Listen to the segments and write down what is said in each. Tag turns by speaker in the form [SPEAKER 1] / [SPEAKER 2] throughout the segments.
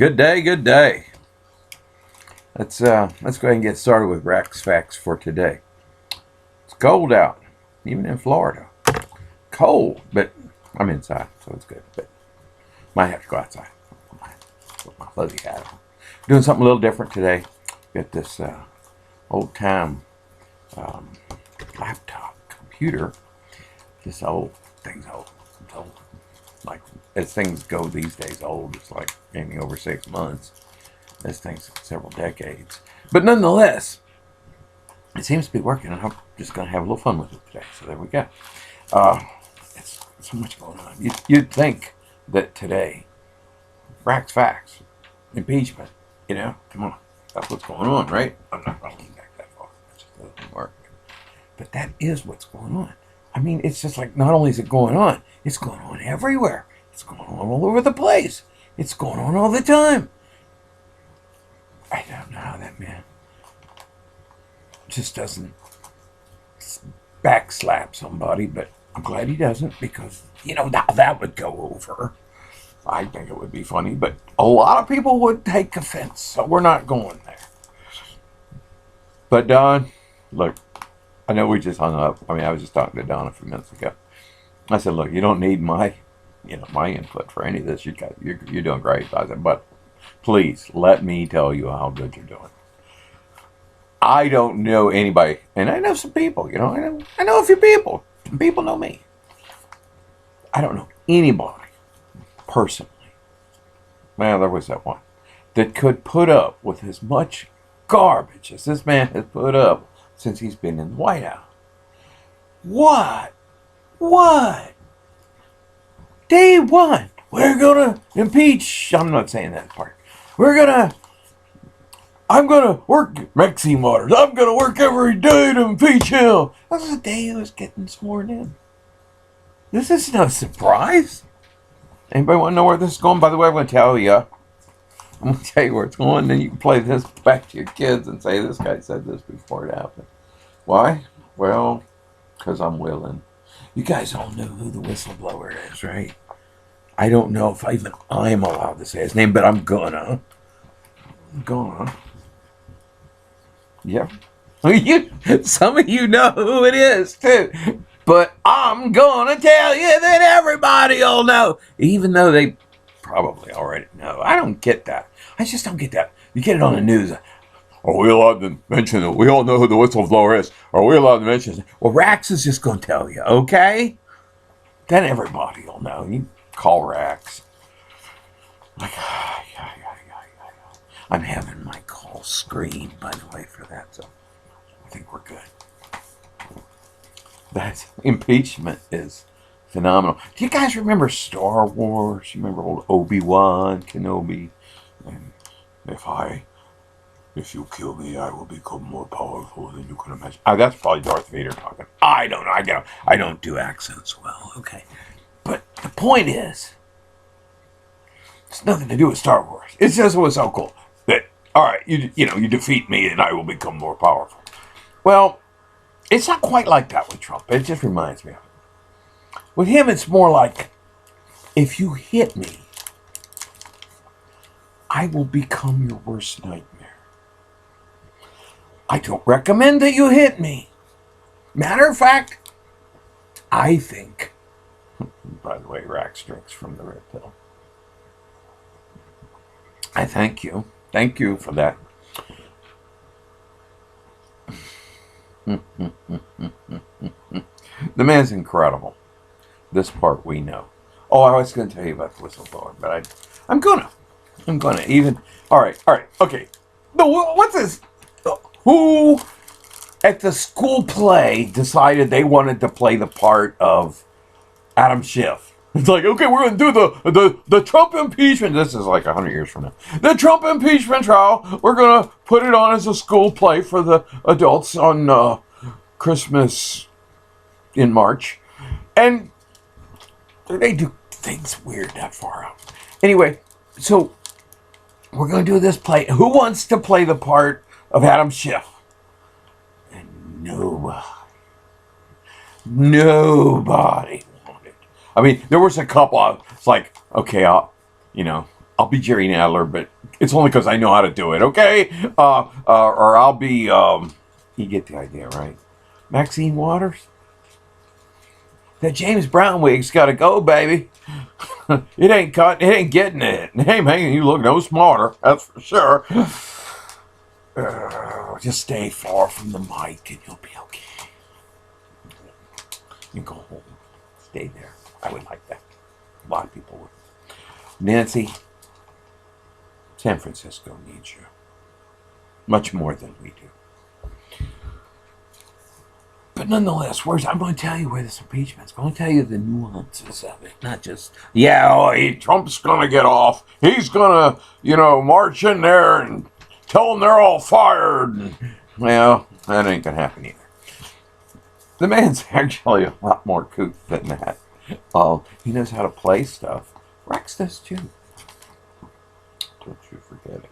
[SPEAKER 1] Good day, good day. Let's go ahead and get started with Rack's Facts for today. It's cold out, even in Florida. Cold, but I'm inside, so it's good. But might have to go outside. Put my fuzzy hat on. Doing something a little different today. Got this old time laptop computer. This old thing's old. It's old. Like as things go these days, old. It's like maybe over 6 months. This thing's several decades, but nonetheless, it seems to be working. And I'm just going to have a little fun with it today. So there we go. It's so much going on. You'd think that today, Rack's Facts, impeachment. Come on, that's what's going on, right? I'm not running back that far. That just doesn't work. But that is what's going on. I mean, it's just like not only is it going on, it's going on everywhere. It's going on all over the place. It's going on all the time. I don't know how that man just doesn't backslap somebody, but I'm glad he doesn't because, now that would go over. I think it would be funny, but a lot of people would take offense, so we're not going there. But Don, look, I know we just hung up. I was just talking to Don a few minutes ago. I said, look, you don't need my input for any of this. You're doing great. I said, but please let me tell you how good you're doing. I don't know anybody, and I know some people. I know a few people. Some people know me. I don't know anybody personally. Well, there was that one that could put up with as much garbage as this man has put up since he's been in the White House. What? Day one, we're gonna impeach. I'm not saying that part. I'm gonna work Maxine Waters. I'm gonna work every day to impeach him. That was the day he was getting sworn in. This is no surprise. Anybody want to know where this is going? By the way, I'm gonna tell you where it's going. Then you can play this back to your kids and say, this guy said this before it happened. Why? Well, because I'm willing. You guys all know who the whistleblower is, right? I don't know if I'm allowed to say his name, but I'm gonna. Yeah. Some of you know who it is, too. But I'm gonna tell you that everybody will know. Even though they probably already know. I don't get that. I just don't get that. You get it on the news. Are we allowed to mention it? We all know who the whistleblower is. Are we allowed to mention it? Well, Rax is just going to tell you, okay? Then everybody will know. You call Rax. Like, yeah. I'm having my call screened, by the way, for that. So I think we're good. That impeachment is phenomenal. Do you guys remember Star Wars? You remember old Obi-Wan Kenobi? And if you kill me, I will become more powerful than you can imagine. That's probably Darth Vader talking. I don't know. I don't do accents well. Okay. But the point is, it's nothing to do with Star Wars. It's just what's so cool. That, all right, you defeat me and I will become more powerful. Well, it's not quite like that with Trump. It just reminds me of it. With him, it's more like, if you hit me, I will become your worst nightmare. I don't recommend that you hit me. Matter of fact, I think, by the way, Rax drinks from the red pill. I thank you. Thank you for that. The man's incredible. This part we know. Oh, I was going to tell you about the whistleblower, but I'm gonna even. All right, okay. No, what's this? Who at the school play decided they wanted to play the part of Adam Schiff? It's like, okay, we're going to do the Trump impeachment. This is like 100 years from now. The Trump impeachment trial. We're going to put it on as a school play for the adults on Christmas in March. And they do things weird that far out. Anyway, so we're going to do this play. Who wants to play the part of Adam Schiff? And nobody wanted. I mean, there was a couple. It's like, okay, I'll I'll be Jerry Nadler, but it's only because I know how to do it, okay? Or I'll be, you get the idea, right? Maxine Waters? That James Brown wig's got to go, baby. It ain't cutting, it ain't getting it. It ain't making you look no smarter, that's for sure. Just stay far from the mic and you'll be okay. You go home. Stay there. I would like that. A lot of people would. Nancy, San Francisco needs you. Much more than we do. But nonetheless, I'm going to tell you where this impeachment's going to tell you the nuances of it. Not just, Trump's going to get off. He's going to, march in there and tell them they're all fired. Well, that ain't going to happen either. The man's actually a lot more kook than that. He knows how to play stuff. Rex does too. Don't you forget it.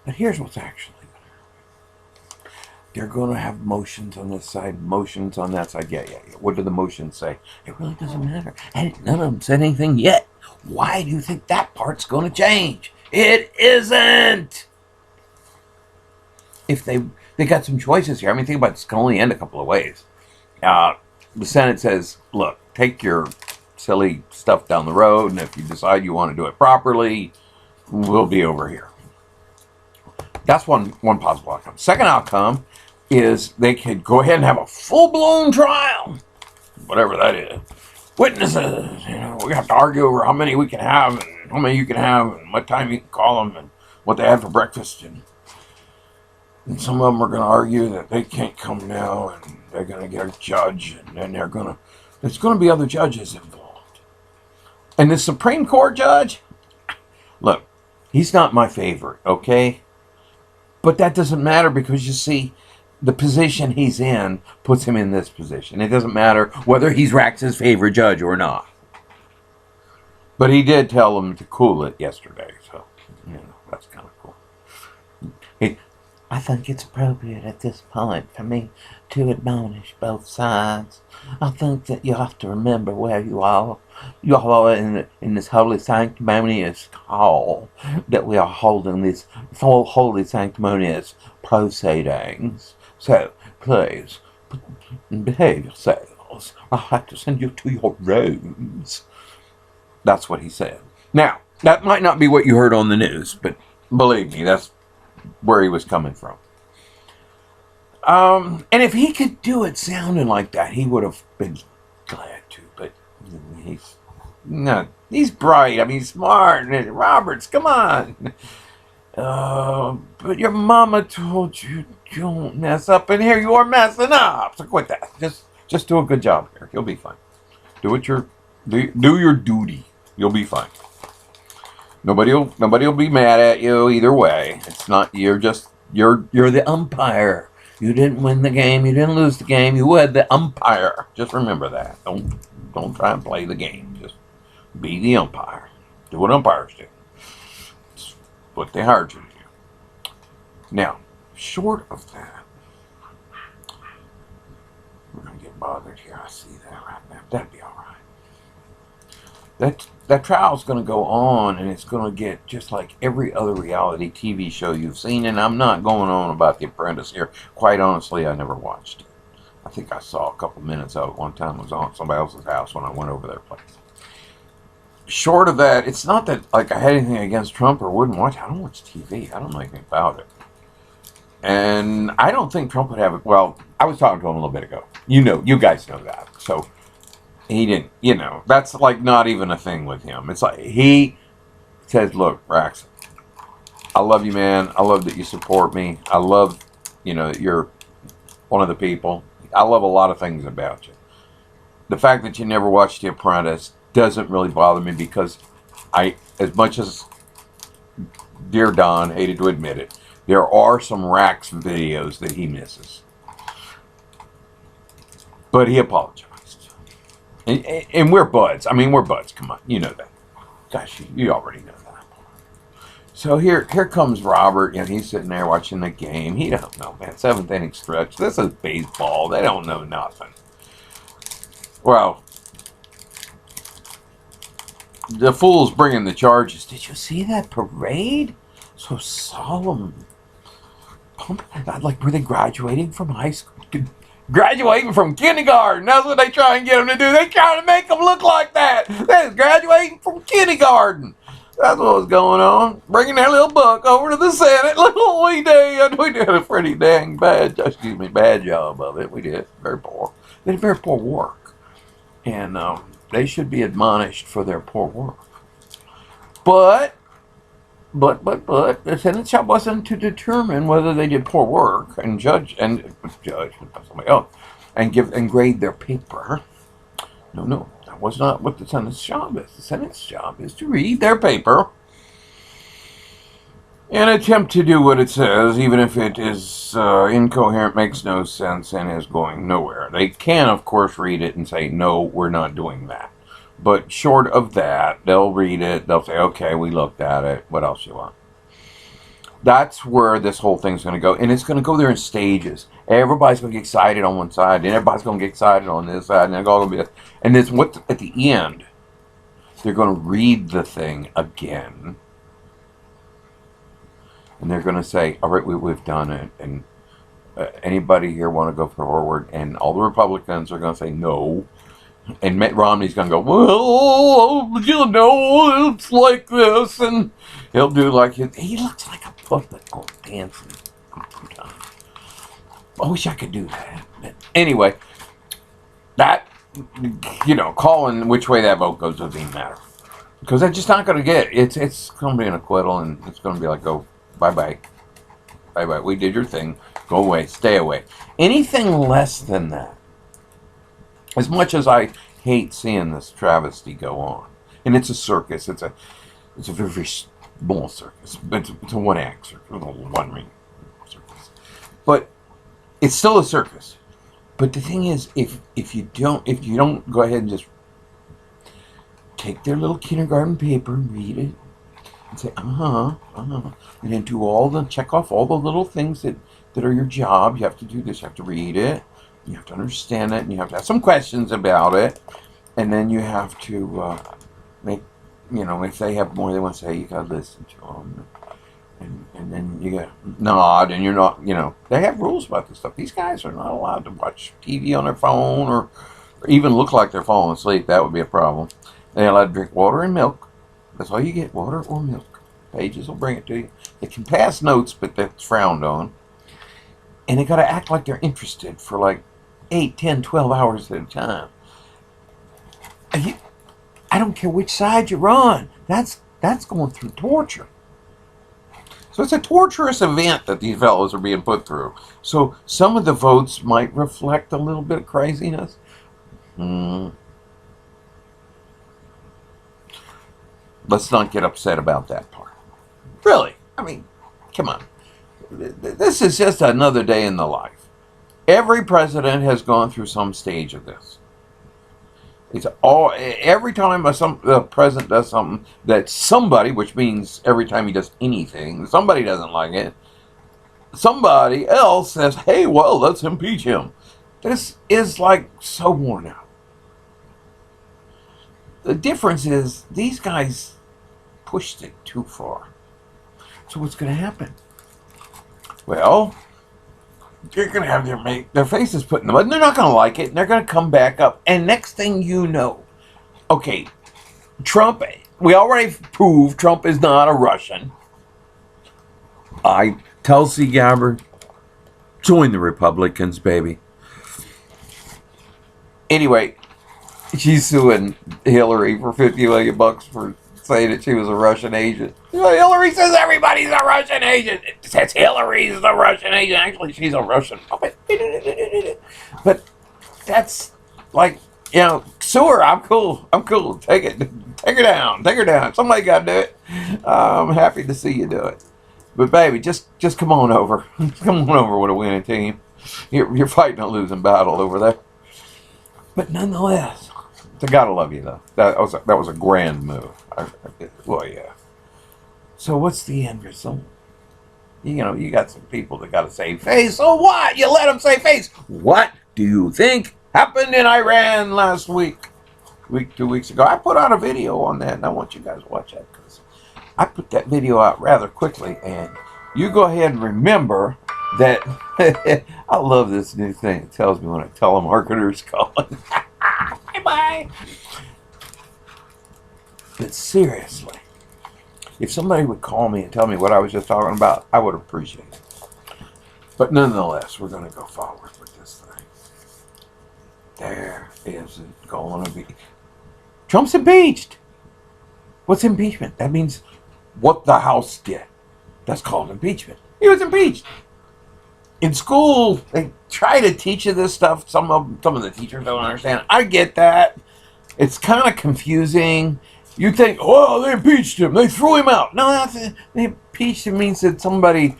[SPEAKER 1] But here's what's actually going to happen. They're going to have motions on this side, motions on that side. Yeah. What do the motions say? It really doesn't matter. And none of them said anything yet. Why do you think that part's going to change? It isn't. If they got some choices here. I mean, think about it. This can only end a couple of ways. The Senate says, look, take your silly stuff down the road, and if you decide you want to do it properly, we'll be over here. That's one possible outcome. Second outcome is they could go ahead and have a full-blown trial, whatever that is. Witnesses, we have to argue over how many we can have, and how many you can have, and what time you can call them, and what they had for breakfast, and some of them are going to argue that they can't come now, and they're going to get a judge, and then there's going to be other judges involved. And the Supreme Court judge, look, he's not my favorite, okay? But that doesn't matter because, you see, the position he's in puts him in this position. It doesn't matter whether he's Rax's favorite judge or not. But he did tell him to cool it yesterday, so, that's kind of cool. I think it's appropriate at this point for me to admonish both sides. I think that you have to remember where you all are in this holy sanctimonious hall that we are holding these holy sanctimonious proceedings. So, please, behave yourselves. I'll have to send you to your rooms. That's what he said. Now, that might not be what you heard on the news, but believe me, that's where he was coming from. And if he could do it sounding like that, he would have been glad to. But he's bright. I mean, he's smart. Roberts, come on. But your mama told you don't mess up, and here you are messing up. So quit that. Just do a good job here. You'll be fine. Do your duty. You'll be fine. Nobody will be mad at you either way. It's not you're the umpire. You didn't win the game. You didn't lose the game. You were the umpire. Just remember that. Don't try and play the game. Just be the umpire. Do what umpires do. It's what they hired you to do. Now, short of that, we're gonna get bothered here. I see that right now. That'd be all right. That trial's going to go on, and it's going to get just like every other reality TV show you've seen. And I'm not going on about The Apprentice here. Quite honestly, I never watched it. I think I saw a couple minutes of it one time. It was on somebody else's house when I went over their place. Short of that, it's not that like I had anything against Trump or wouldn't watch. I don't watch TV. I don't know anything about it. And I don't think Trump would have it. Well, I was talking to him a little bit ago. You guys know that. So he didn't, that's like not even a thing with him. It's like he says, look, Rax, I love you, man. I love that you support me. I love, that you're one of the people. I love a lot of things about you. The fact that you never watched The Apprentice doesn't really bother me because as much as dear Don hated to admit it, there are some Rax videos that he misses. But he apologized. And we're buds. I mean, we're buds. Come on. You know that. Gosh, you already know that. So here comes Robert. He's sitting there watching the game. He don't know, man. 7th inning stretch. This is baseball. They don't know nothing. Well, the fools bringing the charges. Did you see that parade? So solemn. Like, were they graduating from high school? Graduating from kindergarten. That's what they try and get them to do. They try to make them look like that. They're graduating from kindergarten. That's what was going on. Bringing their little buck over to the Senate. Look what we did. We did a pretty dang bad job of it. We did. Very poor. They did very poor work. And they should be admonished for their poor work. But the Senate job wasn't to determine whether they did poor work and judge somebody else and grade their paper. No, that was not what the Senate's job is. The Senate's job is to read their paper and attempt to do what it says, even if it is incoherent, makes no sense, and is going nowhere. They can, of course, read it and say, no, we're not doing that. But short of that, they'll read it, they'll say, okay, we looked at it, what else you want? That's where this whole thing's going to go. And it's going to go there in stages. Everybody's going to get excited on one side, and everybody's going to get excited on this side, and they're all going to be... And it's what at the end, they're going to read the thing again. And they're going to say, all right, we've done it. And anybody here want to go forward? And all the Republicans are going to say no. And Mitt Romney's going to go, well, you know, it's like this. And he'll do like he looks like a puppet on dancing sometimes. I wish I could do that. But anyway, that, calling which way that vote goes doesn't even matter. Because they're just not going to get it. It's going to be an acquittal, and it's going to be like, go, bye-bye. Bye-bye. We did your thing. Go away. Stay away. Anything less than that. As much as I hate seeing this travesty go on, and it's a circus, it's a very, very small circus, but it's a one-act circus, a one-ring circus, but it's still a circus. But the thing is, if you don't go ahead and just take their little kindergarten paper and read it, and say and then check off all the little things that are your job. You have to do this. You have to read it. You have to understand it, and you have to have some questions about it, and then you have to make, if they have more they want to say, you got to listen to them, and then you got to nod, and you're not, they have rules about this stuff. These guys are not allowed to watch TV on their phone or even look like they're falling asleep. That would be a problem. They're allowed to drink water and milk. That's all you get, water or milk. Pages will bring it to you. They can pass notes, but that's frowned on. And they got to act like they're interested for like 8, 10, 12 hours at a time. I don't care which side you're on. That's going through torture. So it's a torturous event that these fellows are being put through. So some of the votes might reflect a little bit of craziness. Let's not get upset about that part. Really. I mean, come on. This is just another day in the life. Every president has gone through some stage of this. Every time the president does something that somebody, which means every time he does anything, somebody doesn't like it, somebody else says, hey, well, let's impeach him. This is like so worn out. The difference is these guys pushed it too far. So what's going to happen? Well, you're going to have their faces put in the mud, and they're not going to like it, and they're going to come back up. And next thing you know, okay, Trump, we already proved Trump is not a Russian. Tulsi Gabbard, join the Republicans, baby. Anyway, she's suing Hillary for $50 million for saying that she was a Russian agent. Hillary says everybody's a Russian agent. It says Hillary's the Russian agent. Actually, she's a Russian puppet. But that's like, sue her. I'm cool. Take it. Take her down. Somebody got to do it. I'm happy to see you do it. But baby, just come on over. Come on over with a winning team. You're fighting a losing battle over there. But nonetheless, I gotta love you though. That was a grand move. Well, yeah. So what's the end result? You got some people that got to save face. So what? You let them save face. What do you think happened in Iran last week? 2 weeks ago. I put out a video on that, and I want you guys to watch that because I put that video out rather quickly. And you go ahead and remember that I love this new thing. It tells me when a telemarketer's calling. Bye-bye. But seriously, if somebody would call me and tell me what I was just talking about, I would appreciate it. But nonetheless, we're going to go forward with this thing. There is going to be. Trump's impeached. What's impeachment? That means what the House did. That's called impeachment. He was impeached. In school, they try to teach you this stuff. Some of the teachers don't understand. I get that. It's kind of confusing. You think, oh, they impeached him. They threw him out. No, they impeached him means that somebody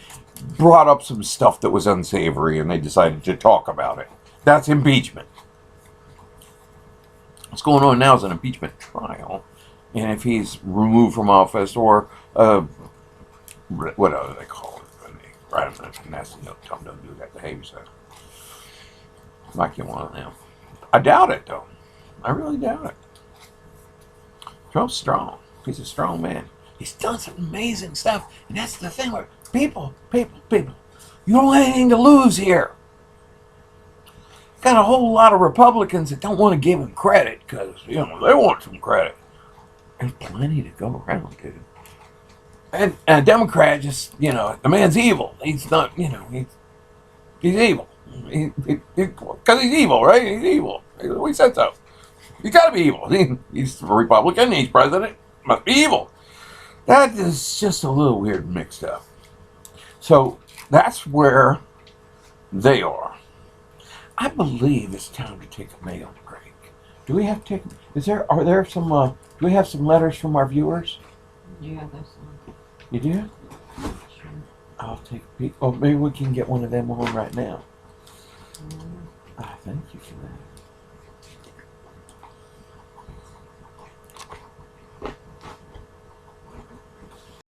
[SPEAKER 1] brought up some stuff that was unsavory and they decided to talk about it. That's impeachment. What's going on now is an impeachment trial. And if he's removed from office or, what do they call it? Write him a nasty note, tell him don't do that, behave yourself. Like you want now. I doubt it, though. I really doubt it. Trump's strong. He's a strong man. He's done some amazing stuff. And that's the thing with people. You don't have anything to lose here. Got a whole lot of Republicans that don't want to give him credit because, they want some credit. There's plenty to go around, dude. And a Democrat just, the man's evil. He's not, he's evil. Because he's evil, right? He's evil. We said so. He's got to be evil. He's a Republican. He's president. Must be evil. That is just a little weird and mixed up. So that's where they are. I believe it's time to take a mail break. Do we have to take? Are there some? Do we have some letters from our viewers?
[SPEAKER 2] Yeah, there's some.
[SPEAKER 1] You do?
[SPEAKER 2] Sure.
[SPEAKER 1] I'll take a peek. Oh, maybe we can get one of them on right now.
[SPEAKER 2] Mm.
[SPEAKER 1] Thank you for that.